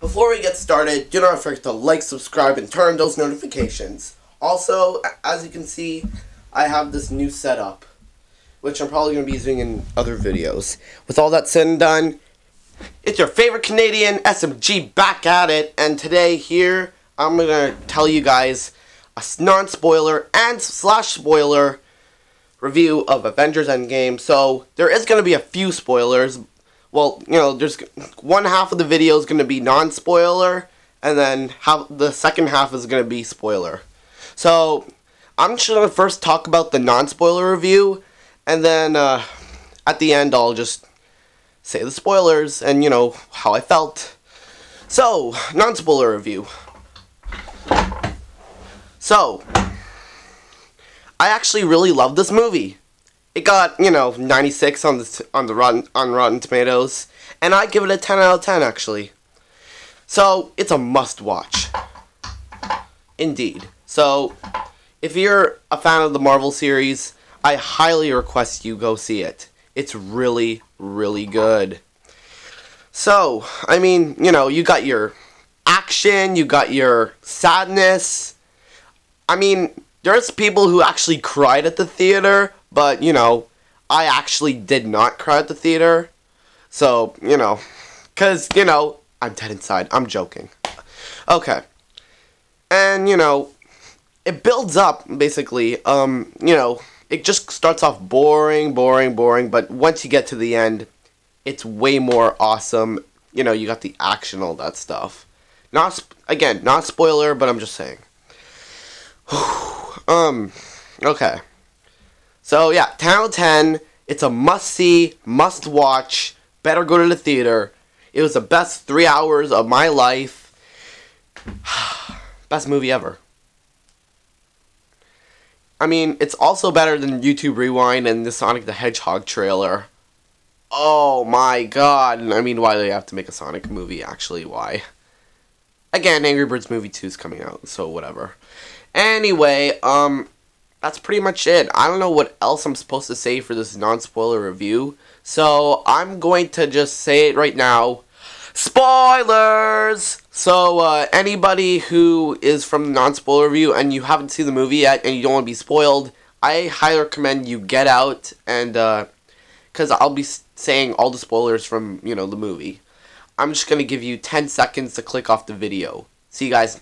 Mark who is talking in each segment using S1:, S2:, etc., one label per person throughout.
S1: Before we get started, do not forget to like, subscribe, and turn on those notifications. Also, as you can see, I have this new setup, which I'm probably going to be using in other videos. With all that said and done, it's your favorite Canadian SMG back at it, and today here, I'm going to tell you guys a non-spoiler and /spoiler review of Avengers Endgame. So, there is going to be a few spoilers. Well, you know, there's one half of the video is going to be non-spoiler, and then the second half is going to be spoiler. So, I'm just going to first talk about the non-spoiler review, and then at the end I'll just say the spoilers and, you know, how I felt. So, non-spoiler review. So, I actually really love this movie. It got, you know, 96 on Rotten Tomatoes, and I give it a 10 out of 10 actually. So, it's a must-watch. Indeed. So, if you're a fan of the Marvel series, I highly request you go see it. It's really, really good. So, I mean, you know, you got your action, you got your sadness. I mean, there's people who actually cried at the theater, but, you know, I actually did not cry at the theater. So, you know, because, you know, I'm dead inside. I'm joking. Okay. And, you know, it builds up, basically. You know, it just starts off boring, but once you get to the end, it's way more awesome. You know, you got the action, all that stuff. Again, not spoiler, but I'm just saying. Okay. So, yeah, 10 out of 10. It's a must-see, must-watch. Better go to the theater. It was the best 3 hours of my life. Best movie ever. I mean, it's also better than YouTube Rewind and the Sonic the Hedgehog trailer. Oh my god. I mean, why do they have to make a Sonic movie? Actually, why? Again, Angry Birds Movie 2 is coming out, so whatever. Anyway, that's pretty much it. I don't know what else I'm supposed to say for this non-spoiler review, so I'm going to just say it right now. Spoilers! So, anybody who is from the non-spoiler review and you haven't seen the movie yet and you don't want to be spoiled, I highly recommend you get out, and, because I'll be saying all the spoilers from, you know, the movie. I'm just going to give you 10 seconds to click off the video. See you guys,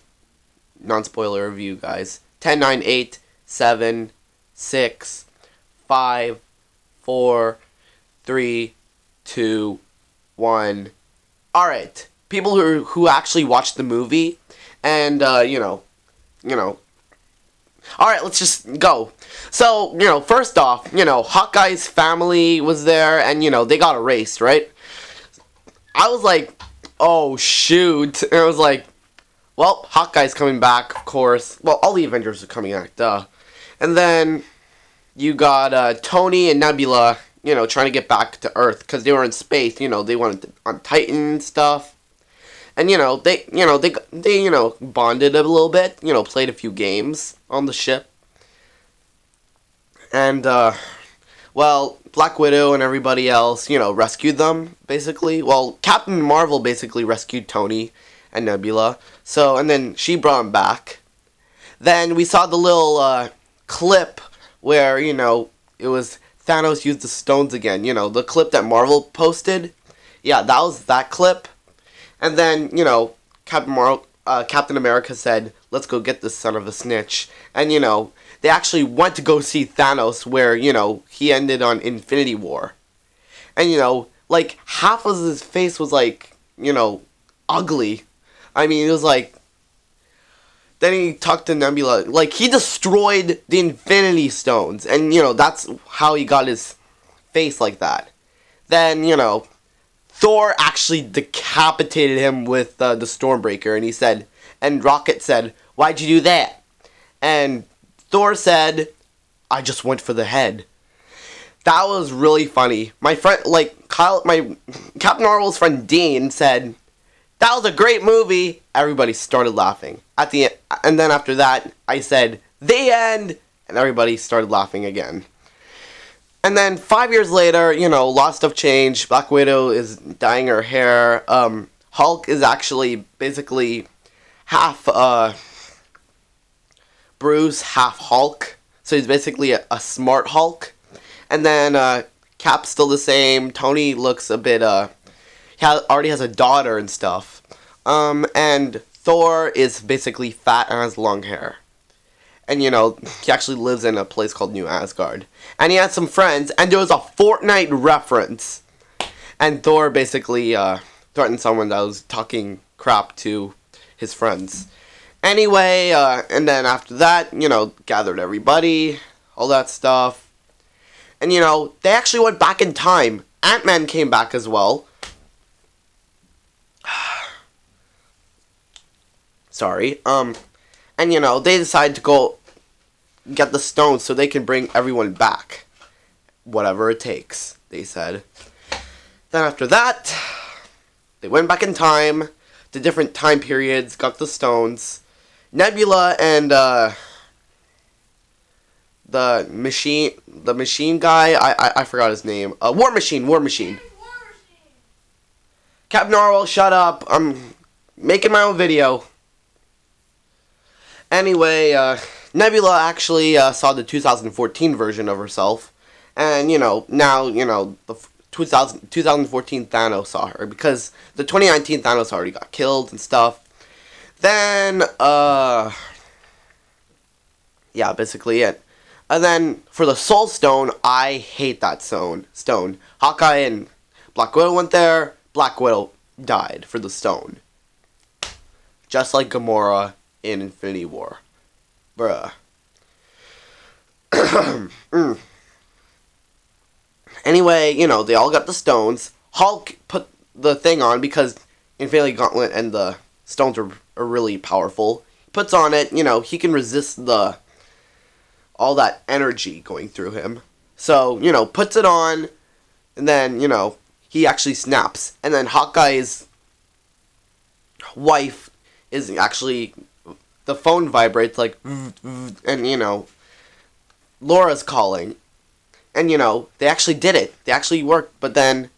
S1: non-spoiler review, guys. 10, 9, 8, 7, 6, 5, 4, 3, 2, 1. Alright, people who actually watched the movie, and, you know. Alright, let's just go. So, you know, first off, you know, Hawkeye's family was there, and, you know, they got erased, right? I was like, oh, shoot. And I was like, well, Hawkeye's coming back, of course. Well, all the Avengers are coming back, duh. And then you got Tony and Nebula, you know, trying to get back to Earth because they were in space. You know, they wanted on Titan and stuff. And they bonded a little bit. You know, played a few games on the ship. And well, Black Widow and everybody else, you know, rescued them basically. Well, Captain Marvel basically rescued Tony and Nebula. So, and then she brought him back. Then we saw the little clip where, you know, it was Thanos used the stones again. You know, the clip that Marvel posted. Yeah, that was that clip. And then, you know, Captain America said, let's go get this son of a snitch. And, you know, they actually went to go see Thanos where, you know, he ended on Infinity War. And, you know, like, half of his face was, like, you know, ugly. I mean, it was like, then he talked to Nebula, like, he destroyed the Infinity Stones, and, you know, that's how he got his face like that. Then, you know, Thor actually decapitated him with the Stormbreaker, and he said, and Rocket said, why'd you do that? And Thor said, I just went for the head. That was really funny. My friend, like, my Captain Marvel's friend Dean said, that was a great movie. Everybody started laughing. At the end, and then after that, I said, the end, and everybody started laughing again. And then 5 years later, you know, a lot of stuff changed. Black Widow is dyeing her hair. Hulk is actually basically half Bruce, half Hulk. So he's basically a smart Hulk. And then Cap's still the same. Tony looks a bit he already has a daughter and stuff. And Thor is basically fat and has long hair. And, you know, he actually lives in a place called New Asgard. And he has some friends, and there was a Fortnite reference. And Thor basically threatened someone that was talking crap to his friends. Anyway, and then after that, you know, gathered everybody, all that stuff. And, you know, they actually went back in time. Ant-Man came back as well. Sorry. And, you know, they decided to go get the stones so they can bring everyone back. Whatever it takes, they said. Then after that, they went back in time to different time periods, got the stones. Nebula and the machine guy, I forgot his name. War Machine. Captain Marvel, shut up. I'm making my own video. Anyway, Nebula actually saw the 2014 version of herself. And, you know, now, you know, the 2014 Thanos saw her. Because the 2019 Thanos already got killed and stuff. Then, yeah, basically it. And then, for the Soul Stone, I hate that stone. Hawkeye and Black Widow went there. Black Widow died for the stone. Just like Gamora in Infinity War. Bruh. Anyway, you know, they all got the stones. Hulk put the thing on because Infinity Gauntlet and the stones are really powerful. Puts on it, you know, he can resist all that energy going through him. So, you know, puts it on, and then, you know, he actually snaps. And then Hawkeye's wife is actually, the phone vibrates like, and, you know, Laura's calling. And, you know, they actually did it. They actually worked, but then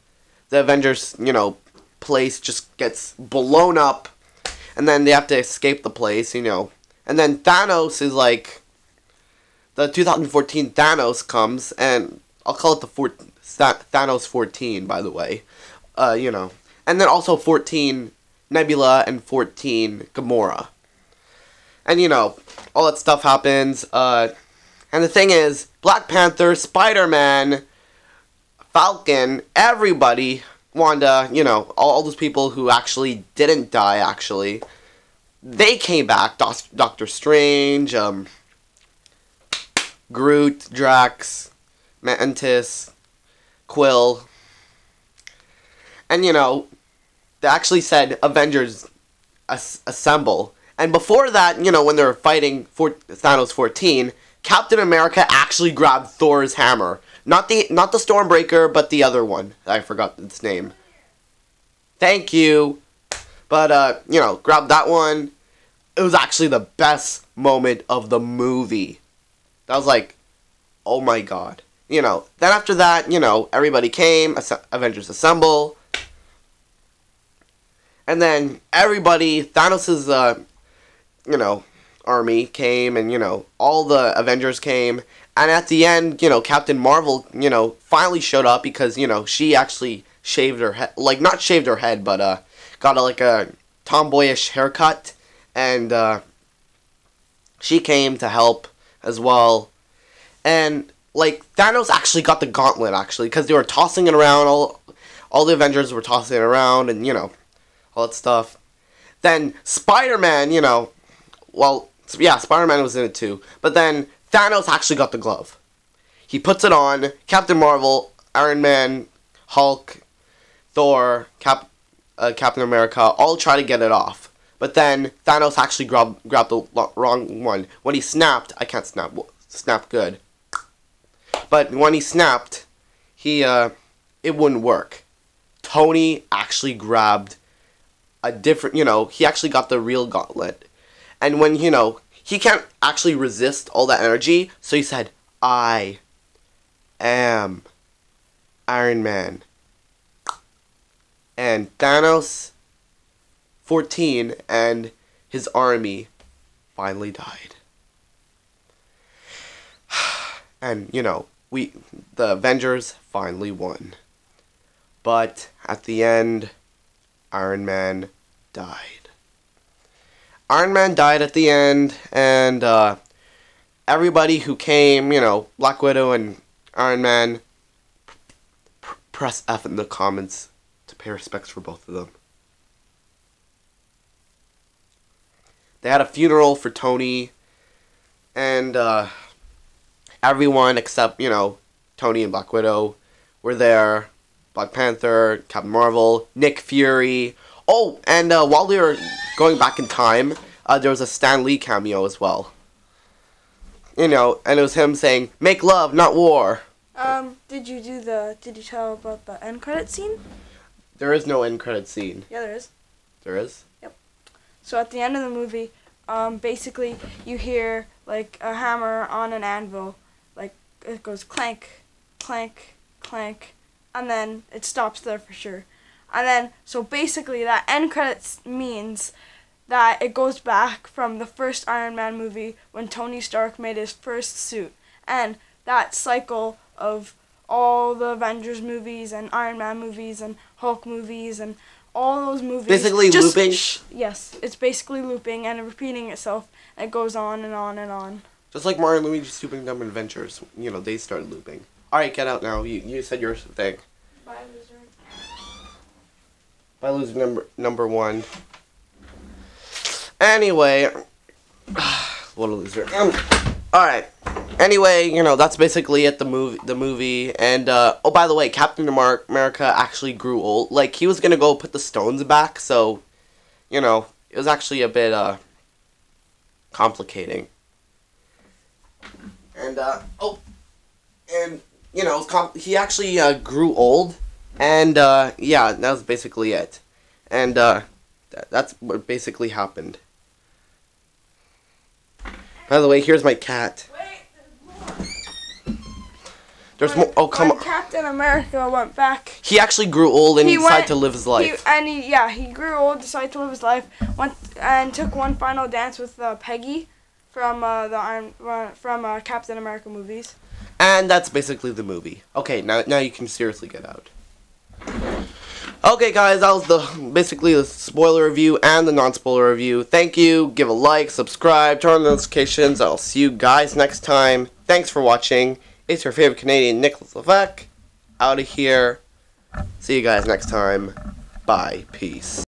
S1: the Avengers, you know, place just gets blown up. And then they have to escape the place, you know. And then Thanos is like, the 2014 Thanos comes, and I'll call it the Thanos 14, by the way. You know. And then also 14 Nebula and 14 Gamora. And, you know, all that stuff happens. And the thing is, Black Panther, Spider-Man, Falcon, everybody, Wanda, you know, all those people who actually didn't die, actually, they came back. Doctor Strange, Groot, Drax, Mantis, Quill. And, you know, they actually said Avengers assemble. And before that, you know, when they were fighting Thanos 14, Captain America actually grabbed Thor's hammer. Not the Stormbreaker, but the other one. I forgot its name. Thank you. But, you know, grabbed that one. It was actually the best moment of the movie. That was like, oh my god. You know, then after that, you know, everybody came, Avengers Assemble. And then everybody, Thanos' you know, army came, and, you know, all the Avengers came. And at the end, you know, Captain Marvel, you know, finally showed up because, you know, she actually shaved her head. Like, not shaved her head, but got like a tomboyish haircut. And she came to help as well. And, like, Thanos actually got the gauntlet, actually, because they were tossing it around. All the Avengers were tossing it around, and, you know, all that stuff. Then Spider-Man, you know, well, yeah, Spider-Man was in it too. But then Thanos actually got the glove. He puts it on. Captain Marvel, Iron Man, Hulk, Thor, Captain America all try to get it off. But then Thanos actually grabbed the wrong one. When he snapped, I can't snap good. But when he snapped, it wouldn't work. Tony actually grabbed a different, you know, he actually got the real gauntlet. And when, you know, he can't actually resist all that energy, so he said, I am Iron Man. And Thanos 14, and his army finally died. And, you know, the Avengers finally won. But at the end, Iron Man died. Iron Man died at the end, and everybody who came, you know, Black Widow and Iron Man, press F in the comments to pay respects for both of them. They had a funeral for Tony, and everyone except, you know, Tony and Black Widow were there. Black Panther, Captain Marvel, Nick Fury. Oh, and while they were going back in time, there was a Stan Lee cameo as well. You know, and it was him saying, "Make love, not war."
S2: Did you tell about the end credit scene?
S1: There is no end credit scene.
S2: Yeah, there is.
S1: There is?
S2: Yep. So at the end of the movie, basically you hear like a hammer on an anvil, like it goes clank, clank, clank, and then it stops there for sure. And then, so basically that end credits means that it goes back from the first Iron Man movie when Tony Stark made his first suit. And that cycle of all the Avengers movies and Iron Man movies and Hulk movies and all those movies.
S1: Basically looping?
S2: Yes, it's basically looping and repeating itself. And it goes on and on and on.
S1: Just like Mario and Luigi's Super Dumb Adventures. You know, they started looping. Alright, get out now. You said your thing.
S2: Bye, loser.
S1: Bye, loser number one. Anyway. What a loser. Alright. Anyway, you know, that's basically it, the movie. And, oh, by the way, Captain America actually grew old. Like, he was gonna go put the stones back, so, you know, it was actually a bit, complicating. And, you know, he actually, grew old. And, yeah, that was basically it. And, that's what basically happened. By the way, here's my cat. There's more. Oh, come on.
S2: Captain America went back.
S1: He actually grew old and he decided to live his life.
S2: He grew old, decided to live his life, went and took one final dance with Peggy from Captain America movies.
S1: And that's basically the movie. Okay, now you can seriously get out. Okay, guys, that was basically the spoiler review and the non-spoiler review. Thank you. Give a like, subscribe, turn on notifications. I'll see you guys next time. Thanks for watching. It's your favorite Canadian, Nicholas Levesque. Out of here. See you guys next time. Bye. Peace.